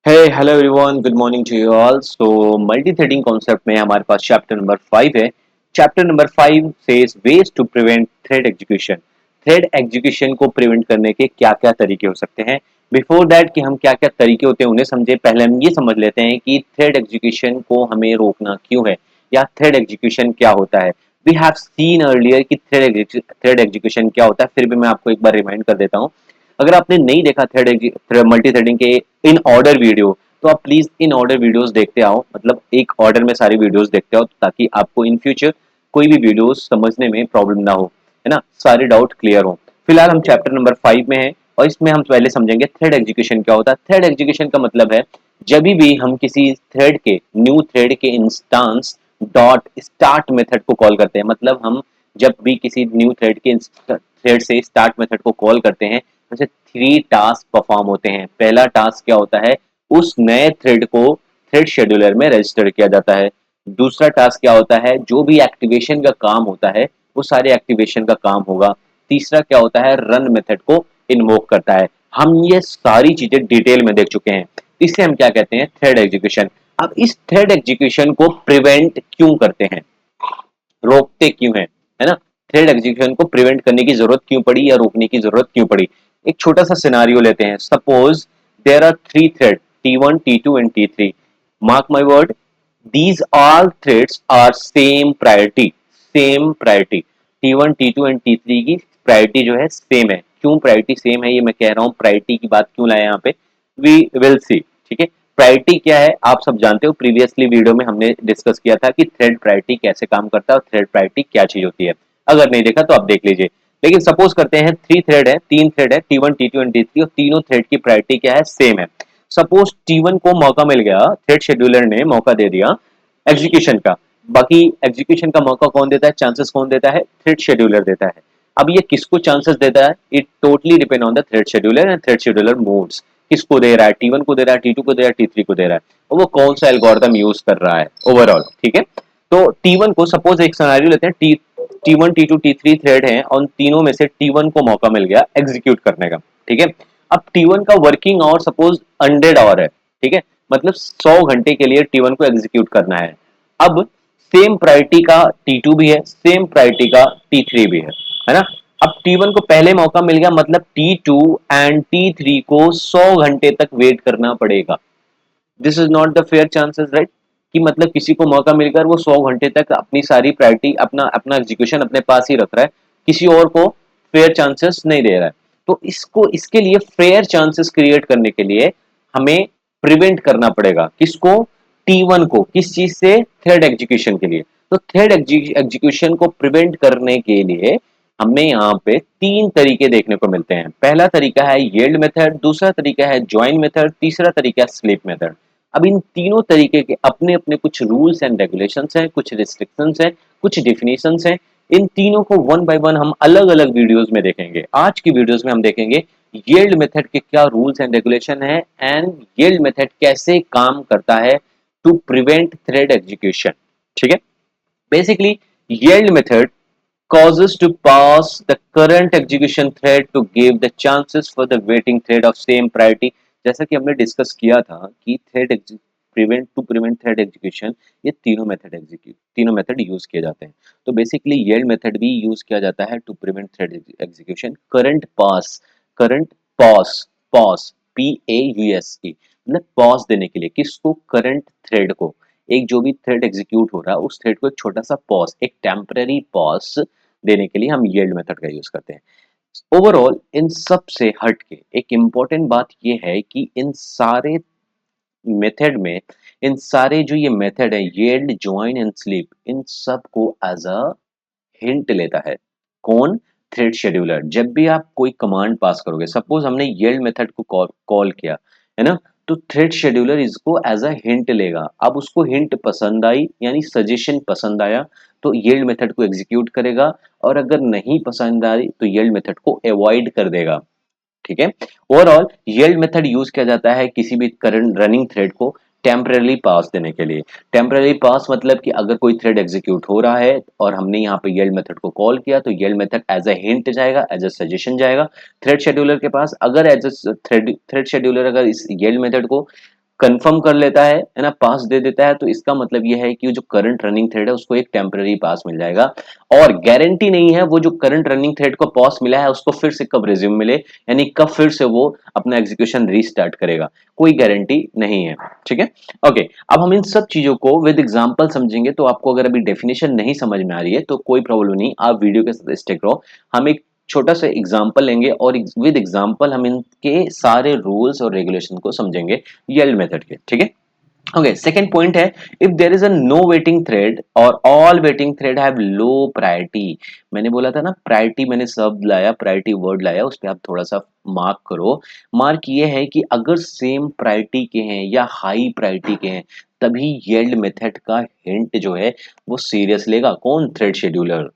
Hello everyone, good morning to you all. So multi threading concept में हमारे पास chapter number 5 है। Chapter number 5 says ways to prevent thread execution. Thread execution को prevent करने के क्या क्या तरीके हो सकते हैं। बिफोर दैट कि हम क्या क्या तरीके होते हैं उन्हें समझे, पहले हम ये समझ लेते हैं कि थ्रेड एग्जीक्यूशन को हमें रोकना क्यों है या थ्रेड एग्जीक्यूशन क्या होता है। वी हैव सीन अर्लियर कि थ्रेड एग्जीक्यूशन क्या होता है, फिर भी मैं आपको एक बार रिमाइंड कर देता हूँ। अगर आपने नहीं देखा थ्रेड मल्टी थ्रेडिंग के इन ऑर्डर वीडियो, तो आप प्लीज इन ऑर्डर वीडियोस देखते आओ, मतलब एक ऑर्डर में सारी वीडियोस देखते आओ ताकि आपको इन फ्यूचर कोई भी वीडियोस समझने में प्रॉब्लम ना हो, है ना, सारे डाउट क्लियर हो। फिलहाल हम चैप्टर नंबर 5 में हैं और इसमें हम पहले समझेंगे थ्रेड एग्जीक्यूशन क्या होता है। थ्रेड एग्जीक्यूशन का मतलब है जब भी हम किसी थ्रेड के न्यू थ्रेड के इंस्टांस डॉट स्टार्ट मेथड को कॉल करते हैं, मतलब हम जब भी किसी न्यू थ्रेड से स्टार्ट मेथड को कॉल करते हैं, जैसे 3 टास्क परफॉर्म होते हैं। पहला टास्क क्या होता है, उस नए थ्रेड को थ्रेड शेड्यूलर में रजिस्टर किया जाता है। दूसरा टास्क क्या होता है, जो भी एक्टिवेशन का काम होता है वो सारे एक्टिवेशन का काम होगा। तीसरा क्या होता है, रन मेथड को इन्वोक करता है। हम ये सारी चीजें डिटेल में देख चुके हैं। इसे हम क्या कहते हैं, थ्रेड एग्जीक्यूशन। अब इस थ्रेड एग्जीक्यूशन को प्रिवेंट क्यों करते हैं, रोकते क्यों हैं, है ना, थ्रेड एग्जीक्यूशन को प्रिवेंट करने की जरूरत क्यों पड़ी या रोकने की जरूरत क्यों पड़ी। एक छोटा सा सिनारियो लेते हैं। Suppose there are 3 thread T1, T2 and T3। Mark my word, these all threads are same priority। T1, T2 and T3 की प्रायोरिटी जो है सेम है। क्यों प्रायोरिटी सेम है ये मैं कह रहा हूँ, प्रायोरिटी की बात क्यों लाया यहाँ पे, वी विल सी। ठीक है, प्रायोरिटी क्या है आप सब जानते हो, प्रीवियसली वीडियो में हमने डिस्कस किया था कि थ्रेड प्रायोरिटी कैसे काम करता है और थ्रेड प्रायोरिटी क्या चीज होती है। अगर नहीं देखा तो आप देख लीजिए। लेकिन सपोज करते हैं 3 थ्रेड है T1, T2 एंड T3 और तीनों थ्रेड की प्रायोरिटी क्या है, सेम है। सपोज T1 को मौका मिल गया, थ्रेड शेड्यूलर ने मौका दे दिया एग्जीक्यूशन का। बाकी एग्जीक्यूशन का मौका कौन देता है, चांसेस कौन देता है, थ्रेड शेड्यूलर देता है। अब ये किसको चांसेस देता है, it totally depend on the thread scheduler and thread scheduler moves. किसको दे रहा है, T1 को दे रहा है, T2 को दे रहा है, T3 को दे रहा है, और वो कौन सा एल्गोरिथम यूज कर रहा है ओवरऑल। ठीक है, तो T1 को सपोज एक सिनेरियो लेते हैं, T1, T2, T3 थ्रेड हैं और तीनों में से T1 को मौका मिल गया एग्जीक्यूट करने का। ठीक है, अब T1 का वर्किंग आवर सपोज 100 आवर है। ठीक है, मतलब 100 घंटे के लिए T1 को एग्जीक्यूट करना है। अब सेम प्रायोरिटी का T2 भी है, सेम प्रायोरिटी का T3 भी है ना। अब T1 को पहले मौका मिल गया, मतलब T2 एंड T3 को 100 घंटे तक वेट करना पड़ेगा। This is not the fair chances, right, कि मतलब किसी को मौका मिलकर वो 100 घंटे तक अपनी सारी प्रायोरिटी अपना अपना एग्जीक्यूशन अपने पास ही रख रहा है, किसी और को फेयर चांसेस नहीं दे रहा है। तो इसको इसके लिए फेयर चांसेस क्रिएट करने के लिए हमें प्रिवेंट करना पड़ेगा, किसको, T1 को, किस चीज से, थ्रेड एग्जीक्यूशन के लिए। तो थ्रेड एग्जीक्यूशन को प्रिवेंट करने के लिए हमें यहाँ पे 3 तरीके देखने को मिलते हैं। पहला तरीका है यील्ड मेथड, दूसरा तरीका है ज्वाइन मेथड, तीसरा तरीका है स्लीप मेथड। अब इन तीनों तरीके के अपने अपने कुछ रूल्स एंड रेगुलेशंस हैं, कुछ रिस्ट्रिक्शंस हैं, कुछ डिफिनेशंस हैं। इन तीनों को वन बाय वन हम अलग अलग वीडियोस में देखेंगे। आज की वीडियोस में हम देखेंगे यील्ड मेथड के क्या रूल्स एंड रेगुलेशन है एंड यील्ड मेथड कैसे काम करता है टू प्रिवेंट थ्रेड एग्जीक्यूशन। ठीक है, basically yield method causes to pass the current execution thread to give the chances for the waiting thread of same priority। जैसा कि हमने डिस्कस किया था कि प्रिवेंट थ्रेड एग्जीक्यूशन, ये तीनों मेथड यूज किए जाते हैं। तो बेसिकली यील्ड मेथड भी यूज किया जाता है to prevent thread execution. Current pause pause PAUSE, मतलब पॉज देने के लिए, किसको, करंट थ्रेड को। एक जो भी थ्रेड एग्जीक्यूट हो रहा है उस थ्रेड को एक छोटा सा पॉज, एक टेम्पररी पॉज देने के लिए हम यील्ड मेथड का यूज करते हैं। ओवरऑल इन सब से हट के एक इंपॉर्टेंट बात ये है कि इन सारे मेथड में, इन सारे जो ये मेथड है यील्ड, जॉइन एंड स्लीप, इन सब को एज अ हिंट लेता है कौन, थ्रेड शेड्यूलर। जब भी आप कोई कमांड पास करोगे, सपोज हमने यील्ड मेथड को कॉल किया, है ना, तो थ्रेड शेड्यूलर इसको एज अ हिंट लेगा। अब उसको हिंट पसंद आई यानी सजेशन पसंद आया तो यील्ड मेथड को एग्जीक्यूट करेगा, और अगर नहीं पसंद आई तो यील्ड मेथड को अवॉइड कर देगा। ठीक है, ओवरऑल यील्ड मेथड यूज किया जाता है किसी भी करंट रनिंग थ्रेड को टेम्पररी पास देने के लिए। टेम्पररी पास मतलब कि अगर कोई थ्रेड एग्जीक्यूट हो रहा है और हमने यहाँ पे यील्ड मेथड को कॉल किया तो yield method as a hint जाएगा, एज अ सजेशन जाएगा थ्रेड शेड्यूलर के पास। अगर एज अ थ्रेड शेड्यूलर अगर इस यील्ड मेथड को कंफर्म कर लेता है ना, पास दे देता है, तो इसका मतलब यह है कि जो करंट रनिंग थ्रेड है उसको एक टेम्पररी पास मिल जाएगा। और गारंटी नहीं है वो जो करंट रनिंग थ्रेड को पास मिला है उसको फिर से कब रिज्यूम मिले, यानी कब फिर से वो अपना एग्जीक्यूशन रीस्टार्ट करेगा, कोई गारंटी नहीं है। ठीक है, ओके। अब हम इन सब चीजों को विद एग्जांपल समझेंगे, तो आपको अगर अभी डेफिनेशन नहीं समझ में आ रही है तो कोई प्रॉब्लम नहीं, आप वीडियो के साथ स्टिक रहो। हम एक छोटा सा एग्जांपल लेंगे और विद एग्जांपल हम इनके सारे रूल्स और रेगुलेशन को समझेंगे यील्ड मेथड के। ठीक है, ओके। सेकंड पॉइंट है, if there is a no waiting thread or all waiting thread have low priority. मैंने बोला था ना प्रायोरिटी, मैंने शब्द लाया, प्रायोरिटी वर्ड लाया, उस पर आप थोड़ा सा मार्क करो। मार्क ये है कि अगर सेम प्रायोरिटी के हैं या हाई प्रायोरिटी के हैं तभी यील्ड मेथड का हिंट जो है वो सीरियस लेगा कौन, थ्रेड शेड्यूलर।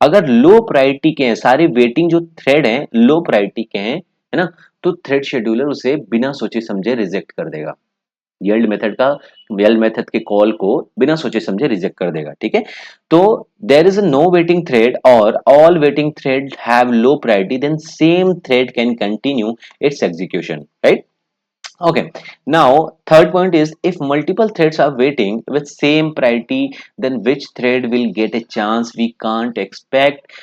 अगर लो प्रायोरिटी के हैं, सारे वेटिंग जो थ्रेड हैं लो प्रायोरिटी के हैं, है ना, तो थ्रेड शेड्यूलर उसे बिना सोचे समझे रिजेक्ट कर देगा। यील्ड मेथड का, यील्ड मेथड के कॉल को बिना सोचे समझे रिजेक्ट कर देगा। ठीक है, तो there is a no waiting thread or all waiting thread have low priority, then same thread can continue its execution, right. Okay, now third point is if multiple threads are waiting with same priority, then which thread will get a chance we can't expect.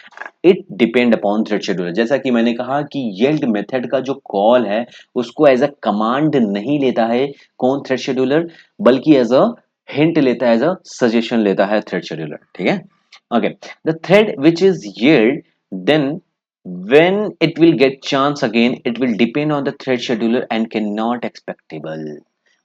It depend upon thread scheduler. जैसा कि मैंने कहा कि yield method का जो call है उसको as a command नहीं लेता है कौन, थ्रेड शेड्यूलर, बल्कि एज अ हिंट लेता है, एज अ सजेशन लेता है थ्रेड शेड्यूलर। ठीक है, okay. The thread which is yield, then when it will get chance again it will depend on the thread scheduler and cannot expectable।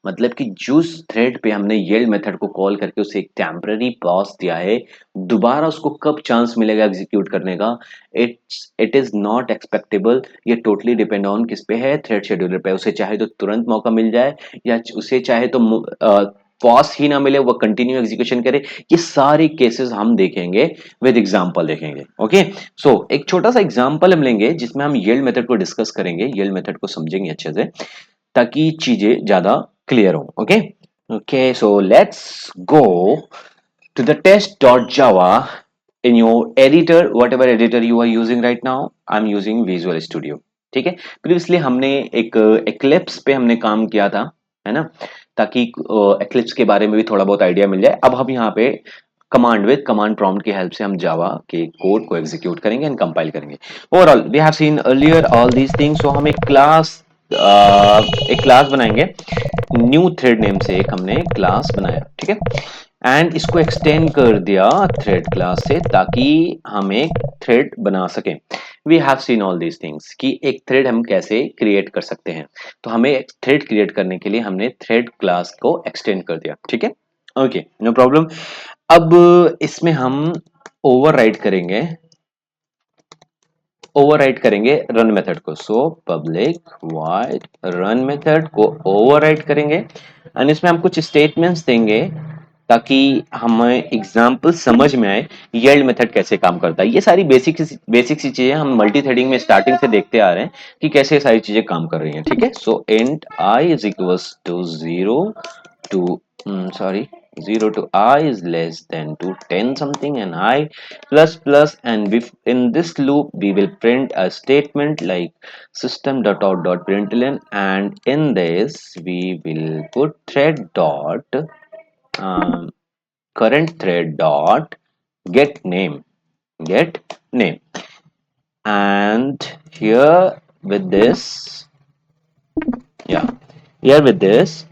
मतलब कि जिस thread पे हमने yield मेथड को कॉल करके उसे एक टेम्पररी पॉज दिया है, दोबारा उसको कब चांस मिलेगा एग्जीक्यूट करने का, इट इज नॉट एक्सपेक्टेबल। ये टोटली डिपेंड ऑन किस पे है, थ्रेड शेड्यूलर पे। उसे चाहे तो तुरंत मौका मिल जाए या उसे चाहे तो पॉज ही ना मिले, वो कंटिन्यू एग्जीक्यूशन करे। ये सारे केसेस हम देखेंगे, विद एग्जांपल देखेंगे। ओके, सो एक छोटा सा एग्जांपल हम लेंगे जिसमें हम यील्ड मेथड को डिस्कस करेंगे, यील्ड मेथड को समझेंगे अच्छे से ताकि चीजें ज्यादा क्लियर हो। Okay, okay, so let's go to the test.java in your editor, whatever editor you are using right now. I'm using Visual Studio। ठीक है, प्रीवियसली हमने एक Eclipse पे हमने काम किया था, है ना, ताकि Eclipse के बारे में भी थोड़ा बहुत आइडिया मिल जाए। अब हम यहाँ पे कमांड विद कमांड प्रॉम्प्ट की हेल्प से हम जावा के कोड को एग्जीक्यूट करेंगे एंड कंपाइल करेंगे। Overall we have seen earlier all these things. So हम एक क्लास बनाएंगे, न्यू थ्रेड नेम से एक हमने क्लास बनाया। ठीक है, एंड इसको एक्सटेंड कर दिया थ्रेड क्लास से ताकि हम एक थ्रेड बना सकें। We have seen all these things कि एक थ्रेड हम कैसे क्रिएट कर सकते हैं। तो हमें एक थ्रेड क्रिएट करने के लिए हमने थ्रेड क्लास को एक्सटेंड कर दिया। ठीक है, ओके, नो प्रॉब्लम। अब इसमें हम ओवरराइड करेंगे, ओवरराइड करेंगे रन मेथड को। So public wide run method को ओवरराइड करेंगे एंड इसमें हम कुछ स्टेटमेंट्स देंगे ताकि हमें एग्जाम्पल समझ में आए यील्ड मेथड कैसे काम करता है। ये सारी बेसिक सी चीजें हम मल्टी थ्रेडिंग में स्टार्टिंग से देखते आ रहे हैं कि कैसे सारी चीजें काम कर रही हैं। ठीक है, so int I is equals to 0 to sorry 0 to I is less than to 10 something and I plus plus, and in this loop we will print a statement like system.out.println, and in this we will put thread dot um, current thread dot get name, and here with this, yeah, here with this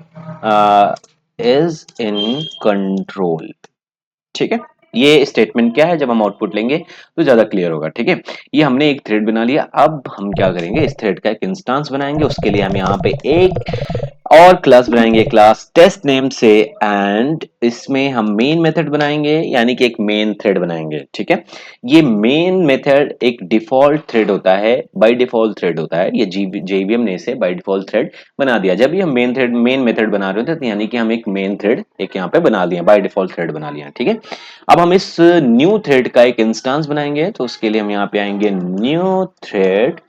is in control। ठीक है, ये statement क्या है, जब हम output लेंगे तो ज्यादा क्लियर होगा। ठीक है, ये हमने एक थ्रेड बना लिया। अब हम क्या करेंगे, इस थ्रेड का एक इंस्टेंस बनाएंगे। उसके लिए हम यहाँ पे एक और क्लास बनाएंगे, क्लास टेस्ट नेम से, एंड इसमें हम मेन मेथड बनाएंगे, यानी कि एक मेन थ्रेड बनाएंगे। ठीक है, ये मेन मेथड एक डिफॉल्ट थ्रेड होता है, बाय डिफॉल्ट थ्रेड होता है। ये जेवीएम ने इसे बाय डिफॉल्ट थ्रेड बना दिया। जब ये हम मेन मेथड बना रहे होते हैं यानी कि हम एक मेन थ्रेड एक यहाँ पे बना लिया, बाय डिफॉल्ट थ्रेड बना लिया। ठीक है, अब हम इस न्यू थ्रेड का एक इंस्टेंस बनाएंगे। तो उसके लिए हम यहाँ पे आएंगे न्यू थ्रेड।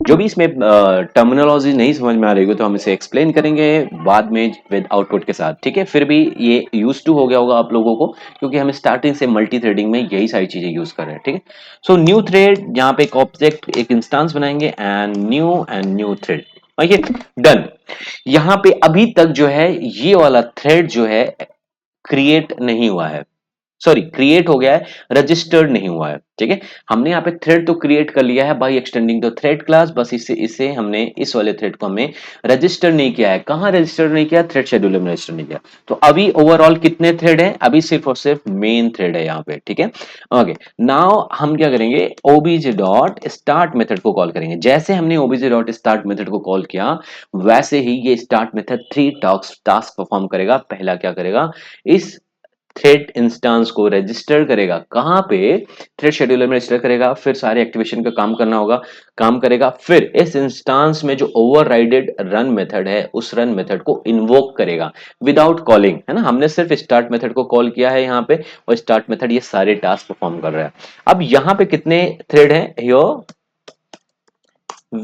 जो भी इसमें टर्मिनोलॉजी नहीं समझ में आ रही हो तो हम इसे एक्सप्लेन करेंगे बाद में विद आउटपुट के साथ। ठीक है, फिर भी ये यूज टू हो गया होगा आप लोगों को, क्योंकि हम स्टार्टिंग से मल्टी थ्रेडिंग में यही सारी चीजें यूज कर रहे हैं। ठीक है, सो न्यू थ्रेड, यहाँ पे एक ऑब्जेक्ट एक इंस्टेंस बनाएंगे and new thread. Okay, done. यहां पे अभी तक जो है ये वाला थ्रेड जो है क्रिएट नहीं हुआ है, सॉरी क्रिएट हो गया है, रजिस्टर्ड नहीं हुआ है। ठीक है, हमने यहाँ पे थ्रेड तो क्रिएट कर लिया है by extending the thread class, बस इससे इसे हमने इस वाले थ्रेड को हमने रजिस्टर नहीं किया है। कहां रजिस्टर नहीं किया? थ्रेड शेड्यूलर में रजिस्टर नहीं किया। तो अभी ओवरऑल कितने थ्रेड है? अभी सिर्फ और सिर्फ मेन थ्रेड है यहाँ पे। ठीक है, ओके, नाउ हम क्या करेंगे, ओबीजे डॉट स्टार्ट मेथड को कॉल करेंगे। जैसे हमने ओबीजे डॉट स्टार्ट मेथड को कॉल किया वैसे ही ये स्टार्ट मेथड 3 टास्क परफॉर्म करेगा। पहला क्या करेगा, इस थ्रेड इंस्टेंस को रजिस्टर करेगा। कहां पे? थ्रेड शेड्यूलर में रजिस्टर करेगा, फिर सारे एक्टिवेशन का काम करना होगा, काम करेगा, फिर इस इंस्टेंस में जो ओवरराइडेड रन मेथड है उस रन मेथड को इन्वोक करेगा विदाउट कॉलिंग, है ना। हमने सिर्फ स्टार्ट मेथड को कॉल किया है यहाँ पे, और स्टार्ट मेथड ये सारे टास्क परफॉर्म कर रहा है। अब यहाँ पे कितने थ्रेड है? Here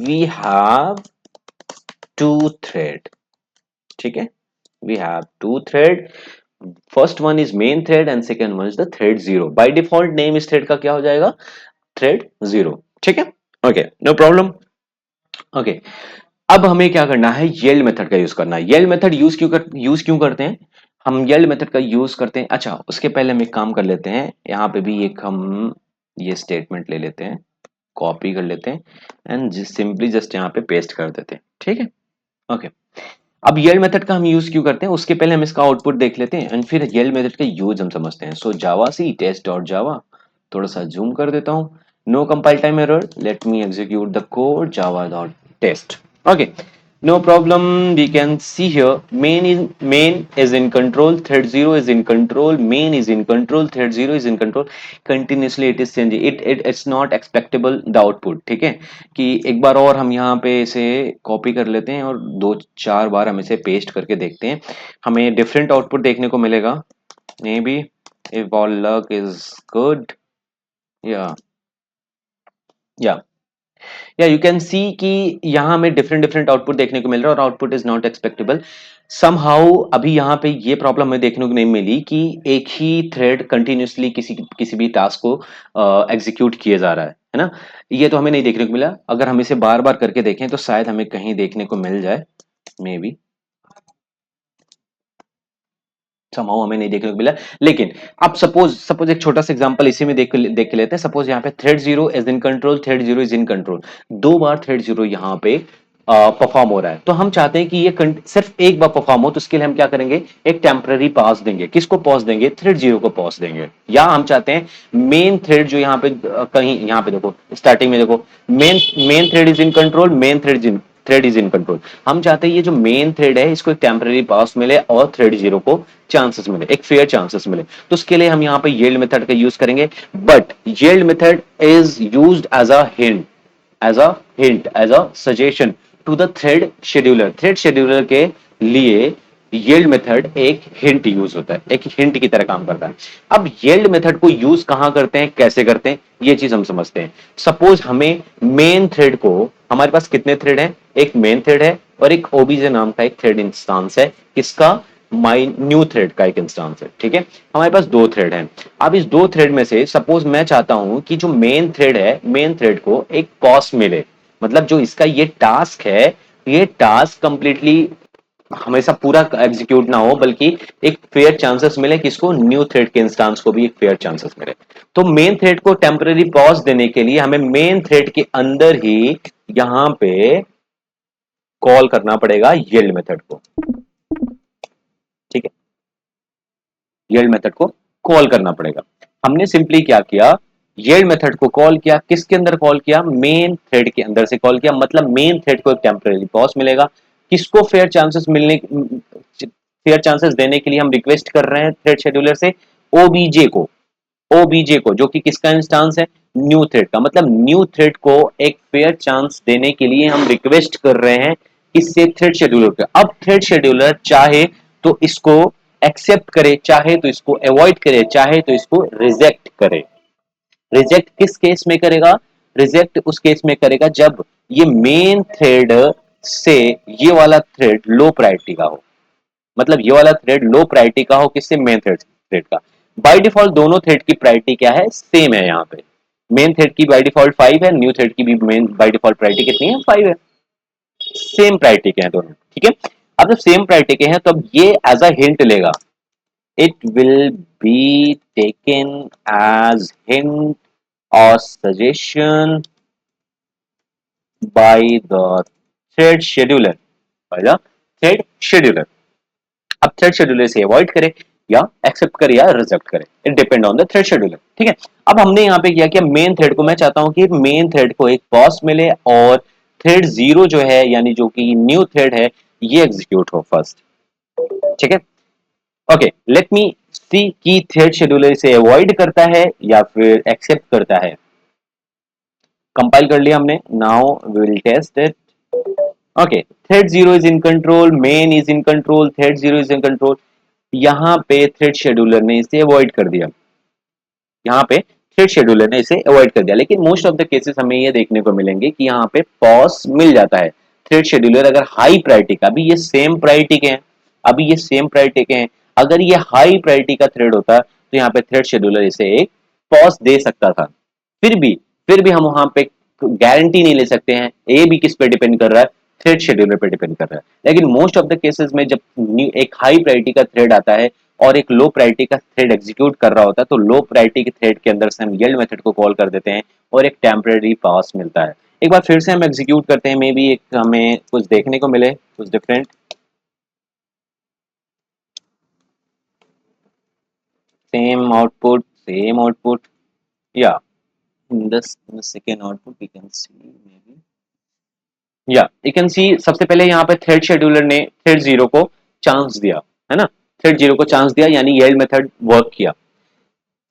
we have 2 thread. ठीक है, we have 2 thread. First one is main thread and second one is the thread zero. By default name इस थ्रेड का क्या हो जाएगा? Thread zero. ठीक है, ओके, नो प्रॉब्लम। ओके, अब हमें क्या करना है, येल्ड मेथड का यूज करना है। येल्ड मेथड यूज क्यों करते हैं हम? येल्ड मेथड का यूज करते हैं, अच्छा उसके पहले हम एक काम कर लेते हैं, यहाँ पे भी एक हम ये स्टेटमेंट ले लेते हैं, कॉपी कर लेते हैं एंड सिंपली जस्ट यहाँ पे पेस्ट कर देते हैं। ठीक है, ओके। अब येल्ड मेथड का हम यूज क्यों करते हैं उसके पहले हम इसका आउटपुट देख लेते हैं एंड फिर येल्ड मेथड का यूज हम समझते हैं। सो जावा सी टेस्ट डॉट जावा, थोड़ा सा जूम कर देता हूं, no compile time error, let me execute the code Java dot test. Okay, no problem, we can see here main is in control, thread 0 is in control, main is in control, thread 0 is in control, continuously it is changing, it's not expectable the output। ठीक है, कि एक बार और हम यहाँ पे इसे copy कर लेते हैं और 2-4 बार हम इसे पेस्ट करके देखते हैं, हमें डिफरेंट आउटपुट देखने को मिलेगा। May be if all luck is good, या या या यू कैन सी कि यहाँ हमें डिफरेंट डिफरेंट आउटपुट देखने को मिल रहा है और आउटपुट इज नॉट एक्सपेक्टेबल समहाउ। अभी यहाँ पे ये प्रॉब्लम हमें देखने को नहीं मिली कि एक ही थ्रेड कंटिन्यूसली किसी किसी भी टास्क को एग्जीक्यूट किए जा रहा है ना। ये तो हमें नहीं देखने को मिला। अगर हम इसे बार बार करके देखें तो शायद हमें कहीं देखने को मिल जाए, मे बी समाउ हमें नहीं देखने को मिला। लेकिन अब सपोज सपोज एक छोटा सा एग्जांपल इसी में देख के लेते हैं। सपोज यहाँ पे thread zero is in control, thread zero is in control, 2 bar thread zero यहाँ पे परफॉर्म हो रहा है। तो हम चाहते हैं कि ये सिर्फ एक बार परफॉर्म हो, तो उसके लिए हम क्या करेंगे, एक टेम्पररी पॉज देंगे। किसको पॉज देंगे? थ्रेड जीरो को पॉज देंगे। या हम चाहते हैं मेन थ्रेड जो यहाँ पे कहीं यहाँ पे देखो स्टार्टिंग में देखो, main main thread is in control, main thread is in control. हम चाहते हैं ये जो मेन थ्रेड है इसको एक टेम्पररी पास मिले और थ्रेड जीरो को चांसेस मिले, एक फेयर चांसेस मिले। तो उसके लिए हम यहाँ पे येल्ड मेथड का यूज करेंगे। But yield method is used as a hint, as a suggestion to the thread scheduler. Thread scheduler के लिए येल्ड मेथड एक हिंट यूज होता है, एक हिंट की तरह काम करता है। अब येल्ड मेथड को यूज कहां करते हैं, कैसे करते हैं, ये चीज हम समझते हैं। सपोज हमें मेन थ्रेड को, हमारे पास कितने थ्रेड हैं, एक मेन थ्रेड है और एक ओबीजे नाम का एक थ्रेड इंस्टांस है, किसका, माई न्यू थ्रेड का एक इंस्टांस है। ठीक है, हमारे पास 2 थ्रेड हैं। अब इस 2 थ्रेड में से सपोज मैं चाहता हूं कि जो मेन थ्रेड है, मेन थ्रेड को एक पॉज मिले, मतलब जो इसका ये टास्क है, ये टास्क कंप्लीटली हमेशा पूरा एग्जीक्यूट ना हो, बल्कि एक फेयर चांसेस मिले, किसको, न्यू थ्रेड के इंस्टांस को भी एक फेयर चांसेस मिले। तो मेन थ्रेड को टेम्पररी पॉज देने के लिए हमें मेन थ्रेड के अंदर ही यहां पे कॉल करना पड़ेगा येल्ड मेथड को। ठीक है, येल्ड मेथड को कॉल करना पड़ेगा। हमने सिंपली क्या किया, येल्ड मेथड को कॉल किया, किसके अंदर कॉल किया, मेन थ्रेड के अंदर से कॉल किया, मतलब मेन थ्रेड को एक टेम्पररी पॉज मिलेगा। किसको फेयर चांसेस मिलने, फेयर चांसेस देने के लिए हम रिक्वेस्ट कर रहे हैं थ्रेड शेड्यूलर से, ओबीजे को, ओबीजे को जो कि किसका इंस्टांस है, न्यू थ्रेड का। मतलब न्यू थ्रेड को एक फेयर चांस देने के लिए हम रिक्वेस्ट कर रहे हैं किससे, थ्रेड शेड्यूलर के। अब थ्रेड शेड्यूलर चाहे तो इसको एक्सेप्ट करे, चाहे तो इसको अवॉइड करे, चाहे तो इसको रिजेक्ट करे। रिजेक्ट किस केस में करेगा, रिजेक्ट उस केस में करेगा जब ये मेन थ्रेड से ये वाला थ्रेड लो प्रायोरिटी का हो, मतलब ये वाला थ्रेड लो प्रायोरिटी का हो, किससे, मेन थ्रेड का। बाय डिफॉल्ट दोनों थ्रेड की प्रायोरिटी क्या है, सेम है। यहाँ पे मेन थ्रेड की बाय डिफॉल्ट 5 है, न्यू थ्रेड की भी मेन बाय डिफॉल्ट प्रायोरिटी कितनी है, 5 है। सेम प्रायोरिटी के हैं दोनों, ठीक है। अब जब सेम प्रायोरिटी के हैं तो अब ये एज अ हिंट लेगा, it will be taken as hint or suggestion by the thread scheduler, by the thread scheduler. अब थ्रेड शेड्यूलर से अवॉइड करे या एक्सेप्ट करे या रिजेक्ट करे, it depend on the thread scheduler, ठीक है। अब हमने यहाँ पे किया कि मेन थ्रेड को मैं चाहता हूं कि मेन थ्रेड को एक पॉज मिले और थ्रेड जीरो जो है यानी जो कि न्यू थ्रेड है ये एग्जीक्यूट हो फर्स्ट, ठीक है। ओके, लेट मी सी कि थ्रेड शेड्यूलर इसे अवॉइड करता है या फिर एक्सेप्ट करता है। कंपाइल कर लिया हमने, now we will test it. Okay, thread zero is in control, main is in control, thread zero is in control. यहाँ पे थ्रेड शेड्यूलर ने इसे अवॉइड कर दिया, यहाँ पे थ्रेड शेड्यूलर ने इसे अवॉइड कर दिया, लेकिन मोस्ट ऑफ द केसेस हमें ये देखने को मिलेंगे कि यहाँ पे पॉज मिल जाता है। थ्रेड शेड्यूलर अगर हाई प्रायोरिटी का, अभी ये सेम प्रायोरिटी के हैं, अभी ये सेम प्रायोरिटी के हैं, अगर ये हाई प्रायोरिटी का थ्रेड होता तो यहाँ पे थ्रेड शेड्यूलर इसे एक पॉज दे सकता था। फिर भी फिर भी हम वहां पे गारंटी नहीं ले सकते हैं, ये भी किस पे डिपेंड कर रहा है, थ्रेड शेड्यूलर पे डिपेंड कर रहा है। लेकिन मोस्ट ऑफ द केसेस में जब एक हाई प्रायोरिटी का थ्रेड आता है और एक लो प्रायोरिटी का थ्रेड एग्जीक्यूट कर रहा होता है तो लो प्रायोरिटी के थ्रेड के अंदर से हम यील्ड मेथड को कॉल कर देते हैं और एक टेम्परेरी पास मिलता है। एक बार फिर से हम एग्जीक्यूट करते हैं, मे बी एक हमें कुछ देखने को मिले, कुछ डिफरेंट। सेम आउटपुट, या in the second output we can see maybe, या यू कैन सी सबसे पहले यहाँ पे थ्रेड शेड्यूलर ने थ्रेड जीरो को चांस दिया, है ना, थ्रेड जीरो को चांस दिया यानी यील्ड मेथड वर्क किया,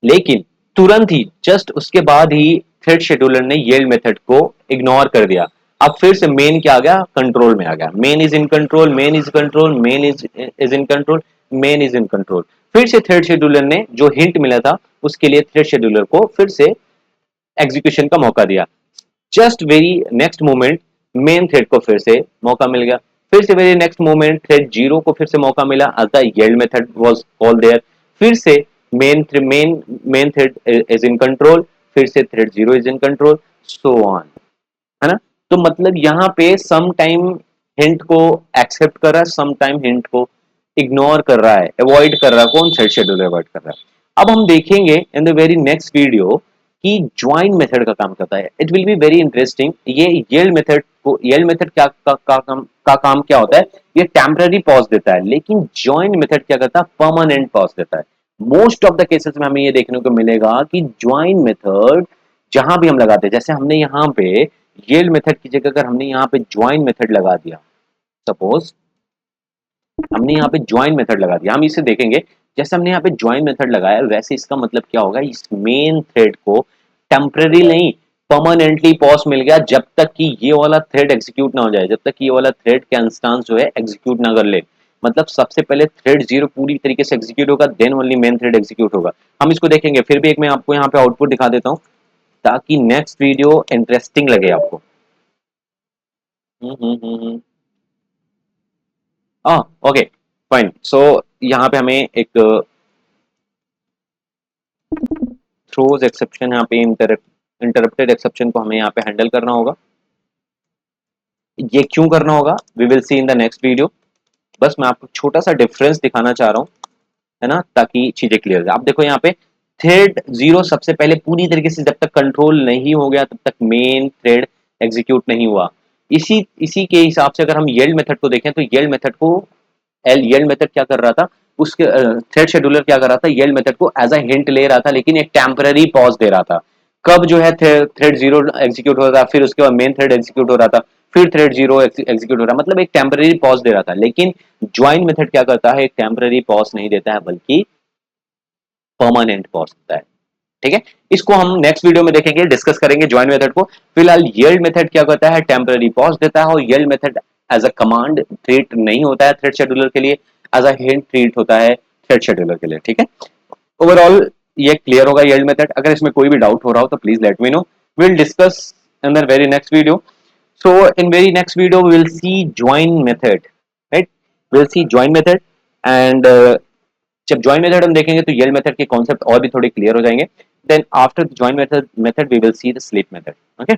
लेकिन तुरंत ही जस्ट उसके बाद ही थ्रेड शेड्यूलर ने यील्ड मेथड को इग्नोर कर दिया। अब फिर से मेन क्या आ गया, कंट्रोल में आ गया, main is in control, main is control, main is in control, main is in control. फिर से थ्रेड शेड्यूलर ने जो हिंट मिला था उसके लिए थ्रेड शेड्यूलर को फिर से एग्जीक्यूशन का मौका दिया। Just very next moment main thread को फिर से मौका मिल गया, फिर से very next moment thread zero को फिर से मौका मिला, as the yield method was all there। फिर से main thread is in control, फिर से thread zero is in control, so on, है ना। तो मतलब यहाँ पे सम टाइम हिंट को एक्सेप्ट कर रहा है, सम टाइम हिंट को इग्नोर कर रहा है, अवॉइड कर रहा है, कौन थ्रेड शेड्यूलर अवॉइड कर रहा है। अब हम देखेंगे in the very next video कि ज्वाइन मेथड का काम करता है, it will be very interesting. ये यील्ड मेथड को, यील्ड मेथड क्या का काम क्या होता है, ये टेम्पररी पॉज देता है, लेकिन ज्वाइन मेथड क्या करता है, परमानेंट पॉज देता है। मोस्ट ऑफ द केसेस में हमें ये देखने को मिलेगा कि ज्वाइन मेथड जहां भी हम लगाते हैं, जैसे हमने यहाँ पे यील्ड मेथड की जगह अगर हमने यहाँ पे ज्वाइन मेथड लगा दिया, सपोज हमने यहाँ पे ज्वाइन मेथड लगा दिया, हम इसे देखेंगे, जैसे हमने यहाँ पे ज्वाइन मेथड लगाया वैसे इसका मतलब क्या होगा, इस मेन थ्रेड को टेम्पररी नहीं परमानेंटली पॉज मिल गया जब तक कि ये वाला थ्रेड एग्जीक्यूट ना हो जाए, जब तक कि ये वाला थ्रेड का इंस्टेंस जो है एग्जीक्यूट ना कर ले। मतलब सबसे पहले थ्रेड जीरो पूरी तरीके से एग्जीक्यूट होगा, then only main thread execute होगा। हम इसको देखेंगे, फिर भी एक मैं आपको यहाँ पे आउटपुट दिखा देता हूँ ताकि नेक्स्ट वीडियो इंटरेस्टिंग लगे आपको। ओके फाइन, सो यहाँ पे हमें एक थ्रोज एक्सेप्शन, यहाँ पे इंटरप्टेड एक्सेप्शन को हमें यहाँ पे हैंडल करना होगा। ये क्यों करना होगा, we will see in the next video. बस मैं आपको छोटा सा डिफरेंस दिखाना चाह रहा हूँ, है ना, ताकि चीजें क्लियर हो। आप देखो यहाँ पे थ्रेड जीरो सबसे पहले पूरी तरीके से जब तक कंट्रोल नहीं हो गया तब तक मेन थ्रेड एग्जीक्यूट नहीं हुआ। इसी इसी के हिसाब से अगर हम येल्ड मेथड को देखें तो येल्ड मेथड को येल्ड मेथड क्या कर रहा था, उसके थ्रेड शेड्यूलर क्या कर रहा था, येल्ड मेथड को एज अ हिंट ले रहा था लेकिन एक टेम्पररी पॉज दे रहा था। कब जो है थ्रेड जीरो एग्जीक्यूट हो रहा था, फिर उसके बाद मेन थ्रेड एग्जीक्यूट हो रहा था, फिर थ्रेड जीरो एग्जीक्यूट हो रहा है, मतलब एक टेम्पररी पॉज दे रहा था। लेकिन ज्वाइन मेथड क्या करता है, एक टेम्पररी पॉज नहीं देता है बल्कि परमानेंट पॉज देता है, ठीक है। इसको हम नेक्स्ट वीडियो में देखेंगे, डिस्कस करेंगे ज्वाइन मेथड को। फिलहाल यील्ड मेथड क्या करता है, टेम्पररी पॉज देता है और yield method as a command treat नहीं होता है थ्रेड शेड्यूलर के लिए, एज अ हिंट ट्रीट होता है थ्रेड शेड्यूलर के लिए, ठीक है। ओवरऑल ये क्लियर होगा यील्ड मेथड। अगर इसमें कोई भी डाउट हो रहा हो तो please let me know, will discuss in the very next video. so in very next video we will see join method, right, we'll see join method and जब ज्वाइन मेथड हम देखेंगे तो येल मेथड के concept और भी थोड़े clear हो जाएंगे। Then after join method we will see the sleep method, okay.